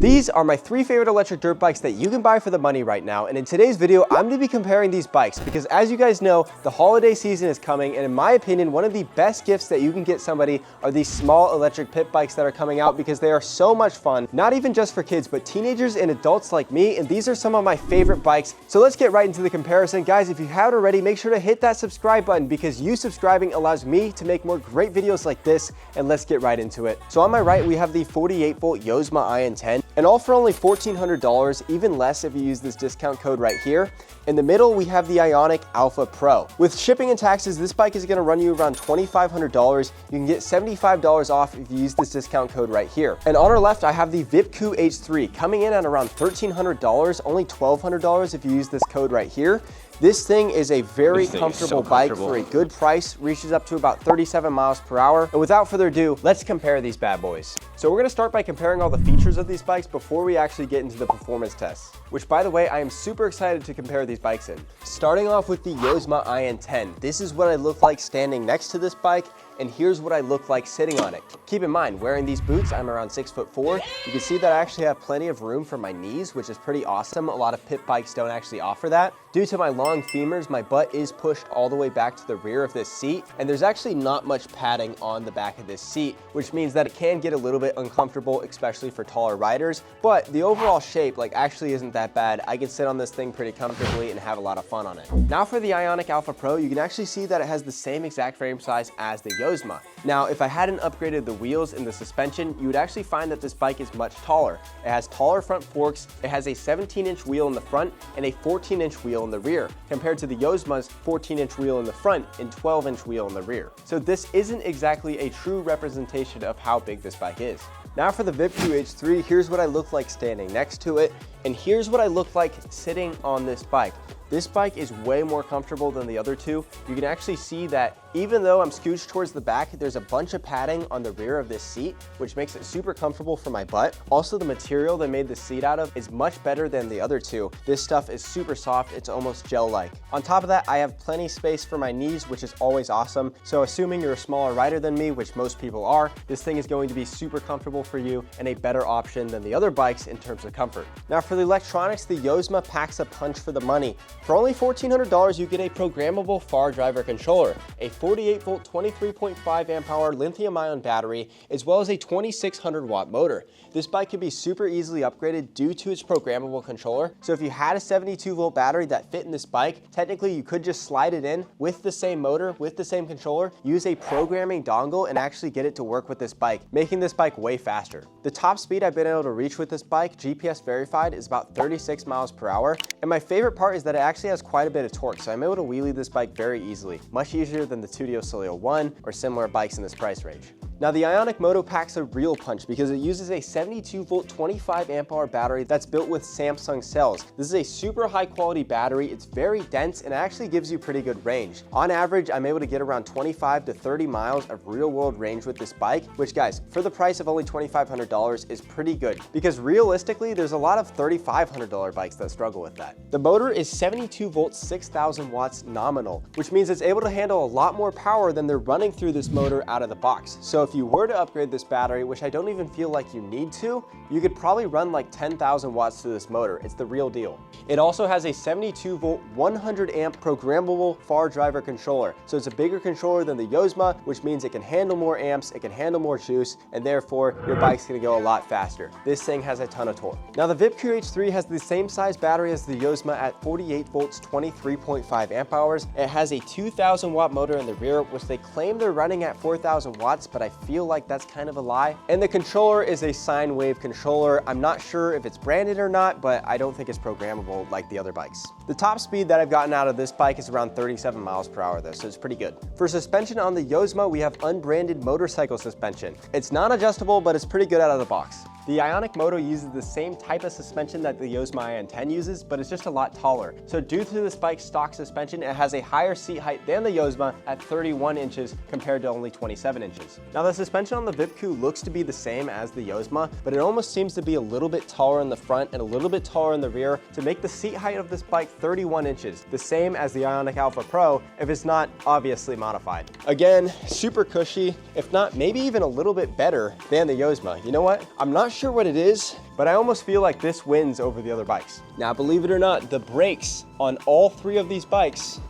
These are my 3 favorite electric dirt bikes that you can buy for the money right now, and in today's video, I'm going to be comparing these bikes because as you guys know, the holiday season is coming, and in my opinion, one of the best gifts that you can get somebody are these small electric pit bikes that are coming out because they are so much fun, not even just for kids, but teenagers and adults like me, and these are some of my favorite bikes. So let's get right into the comparison. Guys, if you haven't already, make sure to hit that subscribe button because you subscribing allows me to make more great videos like this, and let's get right into it. So on my right, we have the 48-volt Yozema IN10. And all for only $1,400, even less if you use this discount code right here. In the middle, we have the Ionic Alpha Pro. With shipping and taxes, this bike is gonna run you around $2,500. You can get $75 off if you use this discount code right here. And on our left, I have the Vipu H3 coming in at around $1,300, only $1,200 if you use this code right here. This thing is a very comfortable bike for a good price, reaches up to about 37 miles per hour. And without further ado, let's compare these bad boys. So we're gonna start by comparing all the features of these bikes before we actually get into the performance tests, which by the way, I am super excited to compare these bikes in. Starting off with the Yozema IN10. This is what I look like standing next to this bike, and here's what I look like sitting on it. Keep in mind, wearing these boots, I'm around 6'4". You can see that I actually have plenty of room for my knees, which is pretty awesome. A lot of pit bikes don't actually offer that. Due to my long femurs, my butt is pushed all the way back to the rear of this seat, and there's actually not much padding on the back of this seat, which means that it can get a little bit uncomfortable, especially for taller riders, but the overall shape actually isn't that bad. I can sit on this thing pretty comfortably and have a lot of fun on it. Now for the Ionic Alpha Pro, you can actually see that it has the same exact frame size as the Yozema. Now, if I hadn't upgraded the wheels and the suspension, you would actually find that this bike is much taller. It has taller front forks, it has a 17-inch wheel in the front and a 14-inch wheel in the rear, compared to the Yozema's 14-inch wheel in the front and 12-inch wheel in the rear. So this isn't exactly a true representation of how big this bike is. Now for the Vipu H3, here's what I look like standing next to it, and here's what I look like sitting on this bike. This bike is way more comfortable than the other two. You can actually see that even though I'm scooched towards the back, there's a bunch of padding on the rear of this seat, which makes it super comfortable for my butt. Also, the material they made the seat out of is much better than the other two. This stuff is super soft, it's almost gel-like. On top of that, I have plenty space for my knees, which is always awesome. So assuming you're a smaller rider than me, which most people are, this thing is going to be super comfortable for you and a better option than the other bikes in terms of comfort. Now for the electronics, the Yozema packs a punch for the money. For only $1,400, you get a programmable far driver controller, a 48-volt 23.5 amp hour lithium-ion battery, as well as a 2,600-watt motor. This bike can be super easily upgraded due to its programmable controller. So if you had a 72-volt battery that fit in this bike, technically you could just slide it in with the same motor, with the same controller, use a programming dongle, and actually get it to work with this bike, making this bike way faster. The top speed I've been able to reach with this bike, GPS verified, is about 36 miles per hour. And my favorite part is that it actually has quite a bit of torque, so I'm able to wheelie this bike very easily, much easier than the Studio Solio 1 or similar bikes in this price range. Now the Ionic Moto packs a real punch because it uses a 72-volt 25 amp hour battery that's built with Samsung cells. This is a super high quality battery, it's very dense, and it actually gives you pretty good range. On average, I'm able to get around 25 to 30 miles of real world range with this bike, which guys, for the price of only $2,500 is pretty good because realistically, there's a lot of $3,500 bikes that struggle with that. The motor is 72 volts, 6,000 watts nominal, which means it's able to handle a lot more power than they're running through this motor out of the box. So if you were to upgrade this battery, which I don't even feel like you need to, you could probably run like 10,000 watts through this motor. It's the real deal. It also has a 72 volt, 100 amp programmable far driver controller. So it's a bigger controller than the Yozema, which means it can handle more amps, it can handle more juice, and therefore your bike's gonna go a lot faster. This thing has a ton of torque. Now the Vipu H3 has the same size battery as the Yozema at 48 volts, 23.5 amp hours. It has a 2,000 watt motor in the rear, which they claim they're running at 4,000 watts, but I feel like that's kind of a lie. And the controller is a sine wave controller. I'm not sure if it's branded or not, but I don't think it's programmable like the other bikes. The top speed that I've gotten out of this bike is around 37 miles per hour though, so it's pretty good. For suspension on the Yozema, we have unbranded motorcycle suspension. It's non-adjustable, but it's pretty good out of the box. The Ionic Moto uses the same type of suspension that the Yozema IN10 uses, but it's just a lot taller. So due to this bike's stock suspension, it has a higher seat height than the Yozema at 31 inches compared to only 27 inches. Now the suspension on the Vipu looks to be the same as the Yozema, but it almost seems to be a little bit taller in the front and a little bit taller in the rear to make the seat height of this bike 31 inches, the same as the Ionic Alpha Pro if it's not obviously modified. Again, super cushy, if not maybe even a little bit better than the Yozema. You know what? I'm not sure what it is, but I almost feel like this wins over the other bikes. Now, believe it or not, the brakes on all 3 of these bikes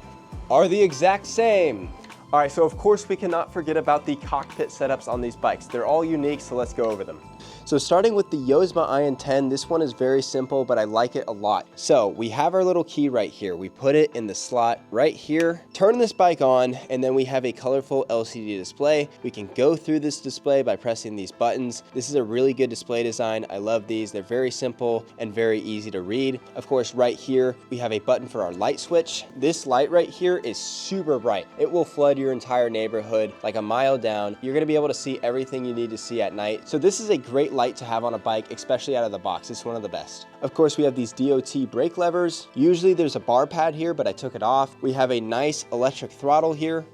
are the exact same. All right, so of course we cannot forget about the cockpit setups on these bikes. They're all unique, so let's go over them. So starting with the Yozema IN10, this one is very simple, but I like it a lot. So we have our little key right here. We put it in the slot right here, turn this bike on, and then we have a colorful LCD display. We can go through this display by pressing these buttons. This is a really good display design. I love these. They're very simple and very easy to read. Of course, right here, we have a button for our light switch. This light right here is super bright. It will flood your entire neighborhood like a mile down. You're gonna be able to see everything you need to see at night. So this is a great light to have on a bike, especially out of the box. It's one of the best. Of course, we have these DOT brake levers. Usually there's a bar pad here, but I took it off. We have a nice electric throttle here.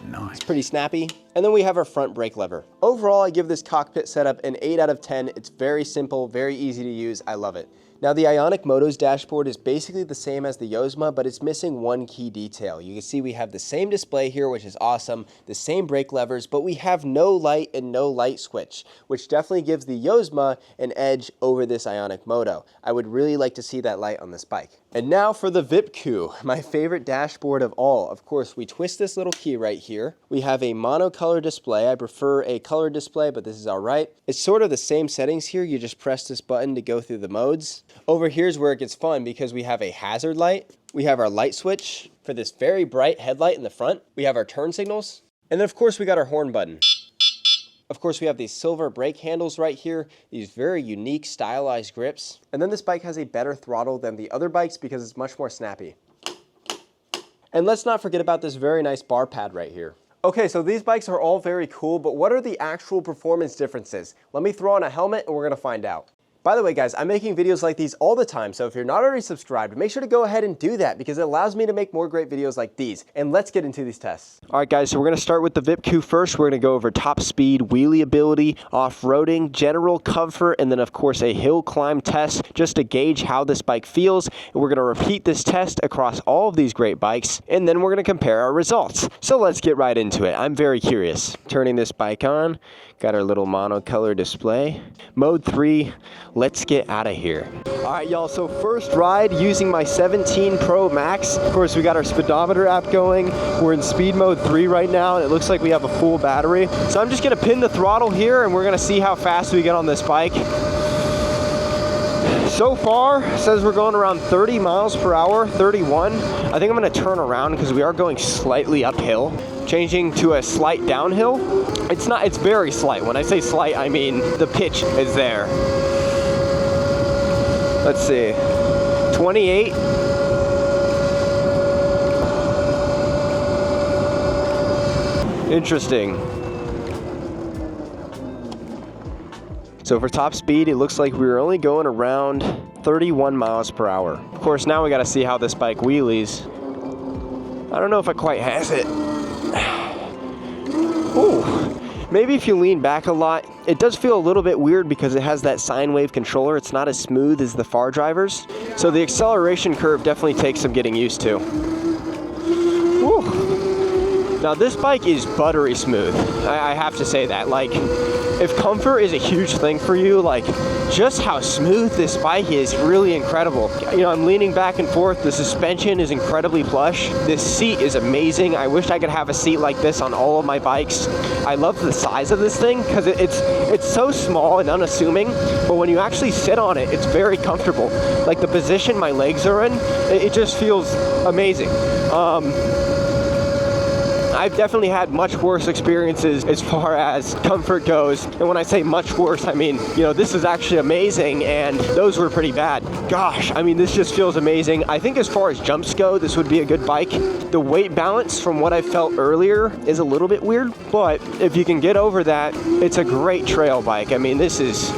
Nice. It's pretty snappy. And then we have our front brake lever. Overall, I give this cockpit setup an 8 out of 10. It's very simple, very easy to use. I love it. Now, the Ionic Motos dashboard is basically the same as the Yozema, but it's missing one key detail. You can see we have the same display here, which is awesome, the same brake levers, but we have no light and no light switch, which definitely gives the Yozema an edge over this Ionic Moto. I would really like to see that light on this bike. And now for the Vipu, my favorite dashboard of all. Of course, we twist this little key right here. We have a monocolor display. I prefer a color display, but this is all right. It's sort of the same settings here. You just press this button to go through the modes. Over here's where it gets fun because we have a hazard light. We have our light switch for this very bright headlight in the front. We have our turn signals. And then of course we got our horn button. Of course, we have these silver brake handles right here, these very unique stylized grips. And then this bike has a better throttle than the other bikes because it's much more snappy. And let's not forget about this very nice bar pad right here. Okay, so these bikes are all very cool, but what are the actual performance differences? Let me throw on a helmet and we're gonna find out. By the way, guys, I'm making videos like these all the time, so if you're not already subscribed, make sure to go ahead and do that because it allows me to make more great videos like these. And let's get into these tests. All right, guys, so we're gonna start with the Vipu first. We're gonna go over top speed, wheelie ability, off-roading, general comfort, and then of course a hill climb test just to gauge how this bike feels. And we're gonna repeat this test across all of these great bikes, and then we're gonna compare our results. So let's get right into it. I'm very curious. Turning this bike on, got our little monocolor display. Mode 3, let's get out of here. All right, y'all, so first ride using my 17 Pro Max. Of course, we got our speedometer app going. We're in speed mode 3 right now, and it looks like we have a full battery. So I'm just gonna pin the throttle here, and we're gonna see how fast we get on this bike. So far, it says we're going around 30 miles per hour, 31. I think I'm gonna turn around because we are going slightly uphill. Changing to a slight downhill. It's very slight. When I say slight, I mean the pitch is there. Let's see, 28. Interesting. So for top speed, it looks like we were only going around 31 miles per hour. Of course, now we gotta see how this bike wheelies. I don't know if it quite has it. Ooh. Maybe if you lean back a lot, it does feel a little bit weird because it has that sine wave controller. It's not as smooth as the far drivers. So the acceleration curve definitely takes some getting used to. Woo. Now this bike is buttery smooth. I have to say that. Like, if comfort is a huge thing for you, like just how smooth this bike is really incredible. You know, I'm leaning back and forth. The suspension is incredibly plush. This seat is amazing. I wish I could have a seat like this on all of my bikes. I love the size of this thing because it's so small and unassuming, but when you actually sit on it, it's very comfortable. Like the position my legs are in, it just feels amazing. I've definitely had much worse experiences as far as comfort goes. And when I say much worse, I mean, you know, this is actually amazing and those were pretty bad. Gosh, I mean, this just feels amazing. I think as far as jumps go, this would be a good bike. The weight balance from what I felt earlier is a little bit weird, but if you can get over that, it's a great trail bike. I mean, this is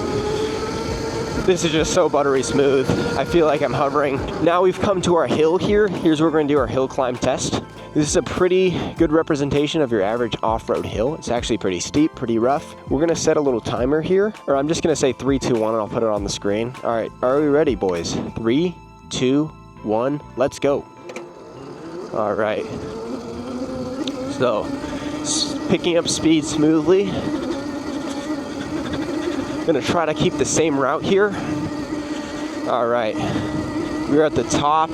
just so buttery smooth. I feel like I'm hovering. Now we've come to our hill here. Here's where we're gonna do our hill climb test. This is a pretty good representation of your average off-road hill. It's actually pretty steep, pretty rough. We're gonna set a little timer here, or I'm just gonna say 3, 2, 1, and I'll put it on the screen. All right, are we ready, boys? 3, 2, 1, let's go. All right. So, picking up speed smoothly. Gonna try to keep the same route here. All right, we're at the top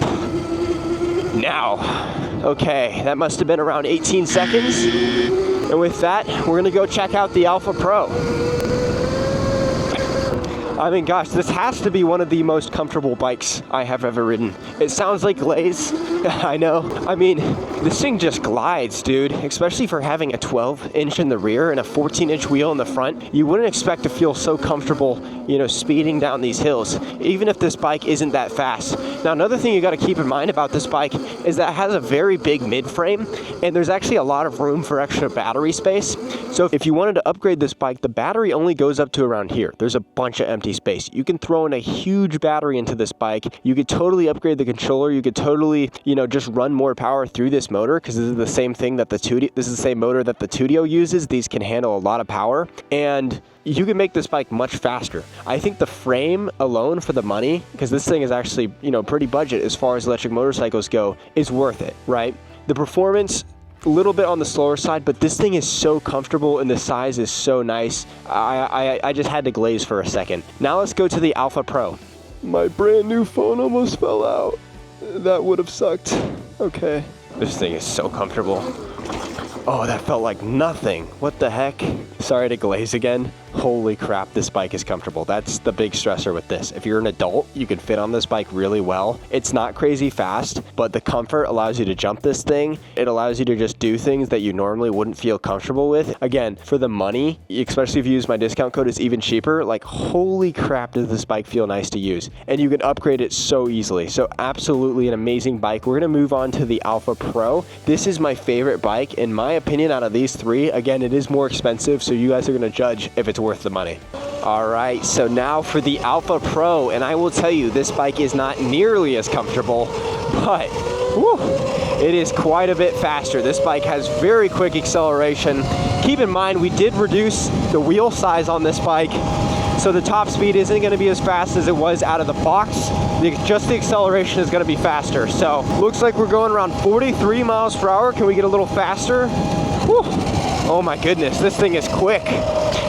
now. Okay, that must have been around 18 seconds. And with that, we're gonna go check out the Alpha Pro. I mean, gosh, this has to be one of the most comfortable bikes I have ever ridden. It sounds like glaze, I know. I mean, this thing just glides, dude, especially for having a 12-inch in the rear and a 14-inch wheel in the front. You wouldn't expect to feel so comfortable, you know, speeding down these hills, even if this bike isn't that fast. Now, another thing you gotta keep in mind about this bike is that it has a very big mid-frame, and there's actually a lot of room for extra battery space. So if you wanted to upgrade this bike, the battery only goes up to around here. There's a bunch of empty space. You can throw in a huge battery into this bike. You could totally upgrade the controller. You could totally, you know, just run more power through this motor, because this is the same thing that this is the same motor that the Tudio uses. These can handle a lot of power, and you can make this bike much faster. I think the frame alone for the money, because this thing is actually, you know, pretty budget as far as electric motorcycles go, is worth it, right? The performance, a little bit on the slower side, but this thing is so comfortable and the size is so nice. I just had to glaze for a second. Now let's go to the Alpha Pro. My brand new phone almost fell out. That would have sucked. Okay. This thing is so comfortable. Oh, that felt like nothing. What the heck? Sorry to glaze again. Holy crap, this bike is comfortable. That's the big stressor with this. If you're an adult, you can fit on this bike really well. It's not crazy fast, but the comfort allows you to jump this thing. It allows you to just do things that you normally wouldn't feel comfortable with. Again, for the money, especially if you use my discount code, it's even cheaper. Like, holy crap, does this bike feel nice to use. And you can upgrade it so easily. So absolutely an amazing bike. We're gonna move on to the Alpha Pro. This is my favorite bike, in my opinion, out of these three. Again, it is more expensive, so you guys are gonna judge if it's worth the money. All right, so now for the Alpha Pro, and I will tell you, this bike is not nearly as comfortable, but whew, it is quite a bit faster. This bike has very quick acceleration. Keep in mind, we did reduce the wheel size on this bike, so the top speed isn't gonna be as fast as it was out of the box. Just the acceleration is gonna be faster. So looks like we're going around 43 miles per hour. Can we get a little faster? Whew. Oh my goodness, this thing is quick.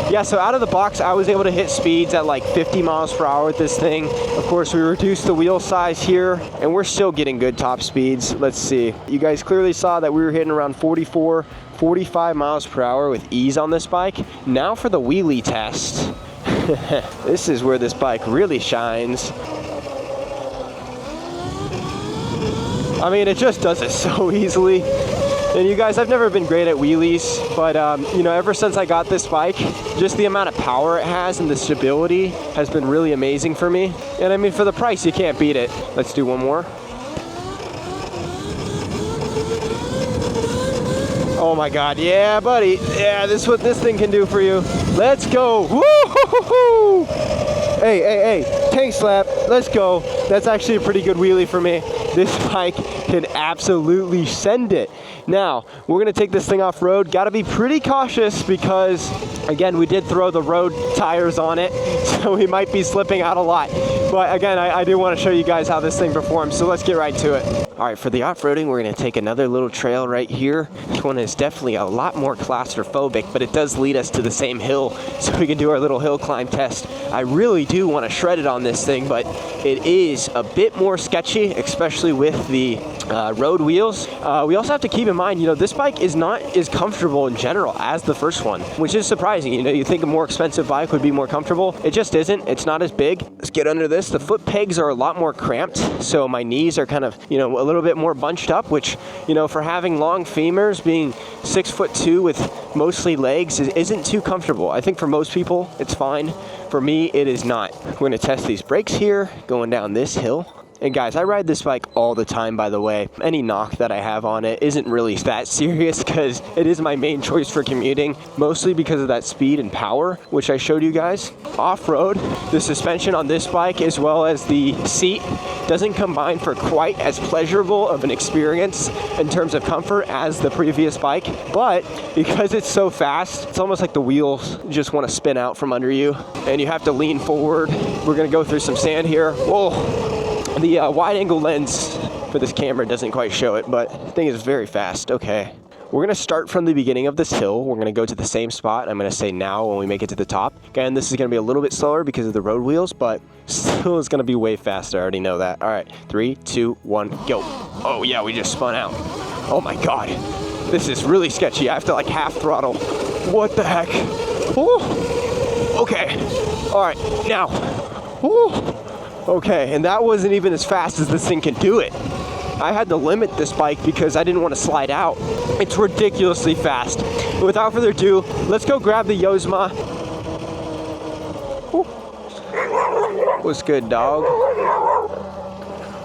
Yeah, so out of the box, I was able to hit speeds at like 50 miles per hour with this thing. Of course, we reduced the wheel size here, and we're still getting good top speeds. Let's see. You guys clearly saw that we were hitting around 44, 45 miles per hour with ease on this bike. Now for the wheelie test. This is where this bike really shines. I mean, it just does it so easily. And you guys, I've never been great at wheelies, but you know, ever since I got this bike, just the amount of power it has and the stability has been really amazing for me. And I mean, for the price, you can't beat it. Let's do one more. Oh my God, yeah, buddy. Yeah, this is what this thing can do for you. Let's go. Woo-hoo-hoo-hoo! Hey, tank slap, let's go. That's actually a pretty good wheelie for me. This bike can absolutely send it. Now, we're gonna take this thing off road. Gotta be pretty cautious because, again, we did throw the road tires on it, so we might be slipping out a lot. But again, I do wanna show you guys how this thing performs, so let's get right to it. All right, for the off-roading, we're gonna take another little trail right here. This one is definitely a lot more claustrophobic, but it does lead us to the same hill, so we can do our little hill climb test. I really do wanna shred it on this thing, but it is a bit more sketchy, especially with the road wheels. We also have to keep in mind, you know, this bike is not as comfortable in general as the first one, which is surprising. You know, you think a more expensive bike would be more comfortable. It just isn't. It's not as big. Let's get under this. The foot pegs are a lot more cramped, so my knees are kind of, you know, a little bit more bunched up, which, you know, for having long femurs, being 6'2" with mostly legs isn't too comfortable. I think for most people, it's fine. For me, it is not. We're gonna test these brakes here, going down this hill. And guys, I ride this bike all the time, by the way. Any knock that I have on it isn't really that serious because it is my main choice for commuting, mostly because of that speed and power, which I showed you guys. Off-road, the suspension on this bike as well as the seat doesn't combine for quite as pleasurable of an experience in terms of comfort as the previous bike. But because it's so fast, it's almost like the wheels just want to spin out from under you and you have to lean forward. We're gonna go through some sand here. Whoa. The wide angle lens for this camera doesn't quite show it, but the thing is very fast. Okay. We're going to start from the beginning of this hill. We're going to go to the same spot. I'm going to say now when we make it to the top. Again, this is going to be a little bit slower because of the road wheels, but still is going to be way faster. I already know that. All right, 3, 2, 1, go. Oh yeah, we just spun out. Oh my God. This is really sketchy. I have to like half throttle. What the heck? Ooh. Okay. All right, now. Ooh. Okay, and that wasn't even as fast as this thing can do it. I had to limit this bike because I didn't want to slide out. It's ridiculously fast. But without further ado, let's go grab the Yozema. Ooh. What's good, dog?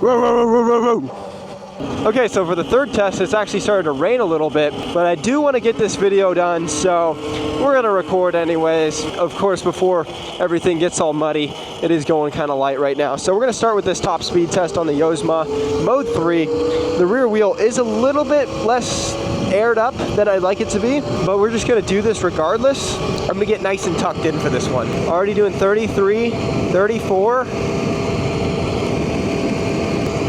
Row, row, row, row, row, row. Okay, so for the third test, it's actually started to rain a little bit, but I do want to get this video done, so we're going to record anyways. Of course, before everything gets all muddy, it is going kind of light right now. So we're going to start with this top speed test on the Yozema, mode 3. The rear wheel is a little bit less aired up than I'd like it to be, but we're just going to do this regardless. I'm going to get nice and tucked in for this one. Already doing 33, 34.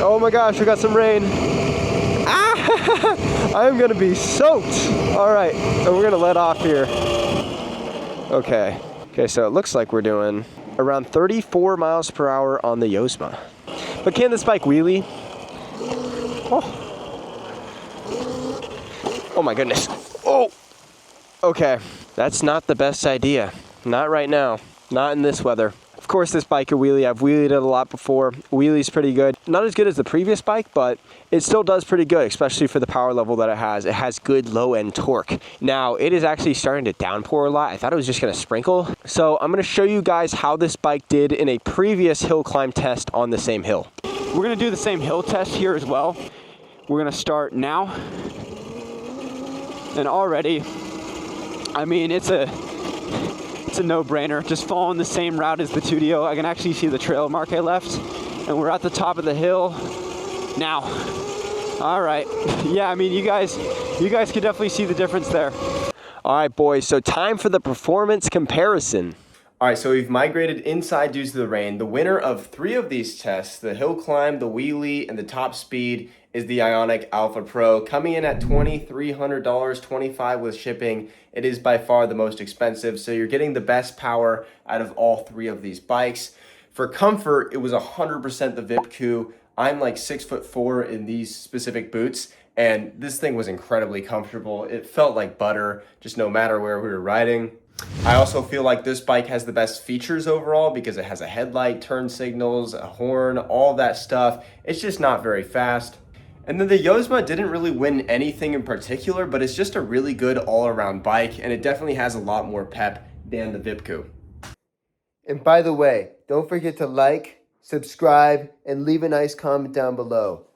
Oh my gosh, we got some rain. Ah, I'm gonna be soaked. All right, so we're gonna let off here. Okay, so it looks like we're doing around 34 miles per hour on the Yozema. But can this bike wheelie? Oh my goodness. Oh, okay, that's not the best idea. Not right now, not in this weather. Of course, this bike can wheelie. I've wheelied it a lot before. Wheelie's pretty good. Not as good as the previous bike, but it still does pretty good, especially for the power level that it has. It has good low-end torque. Now, it is actually starting to downpour a lot. I thought it was just gonna sprinkle. So I'm gonna show you guys how this bike did in a previous hill climb test on the same hill. We're gonna do the same hill test here as well. We're gonna start now. And already, I mean, it's a no-brainer. Just following the same route as the Tudio. I can actually see the trail mark I left, and we're at the top of the hill now. All right. Yeah, I mean, you guys can definitely see the difference there. All right, boys, so time for the performance comparison. All right, so we've migrated inside due to the rain. The winner of 3 of these tests, the hill climb, the wheelie, and the top speed, is the Ionic Alpha Pro, coming in at $2,300, $25 with shipping. It is by far the most expensive, so you're getting the best power out of all 3 of these bikes. For comfort, it was 100% the Vipu. I'm like 6'4" in these specific boots, and this thing was incredibly comfortable. It felt like butter, just no matter where we were riding. I also feel like this bike has the best features overall because it has a headlight, turn signals, a horn, all that stuff. It's just not very fast. And then the Yozema didn't really win anything in particular, but it's just a really good all-around bike, and it definitely has a lot more pep than the Vipu. And by the way, don't forget to like, subscribe, and leave a nice comment down below.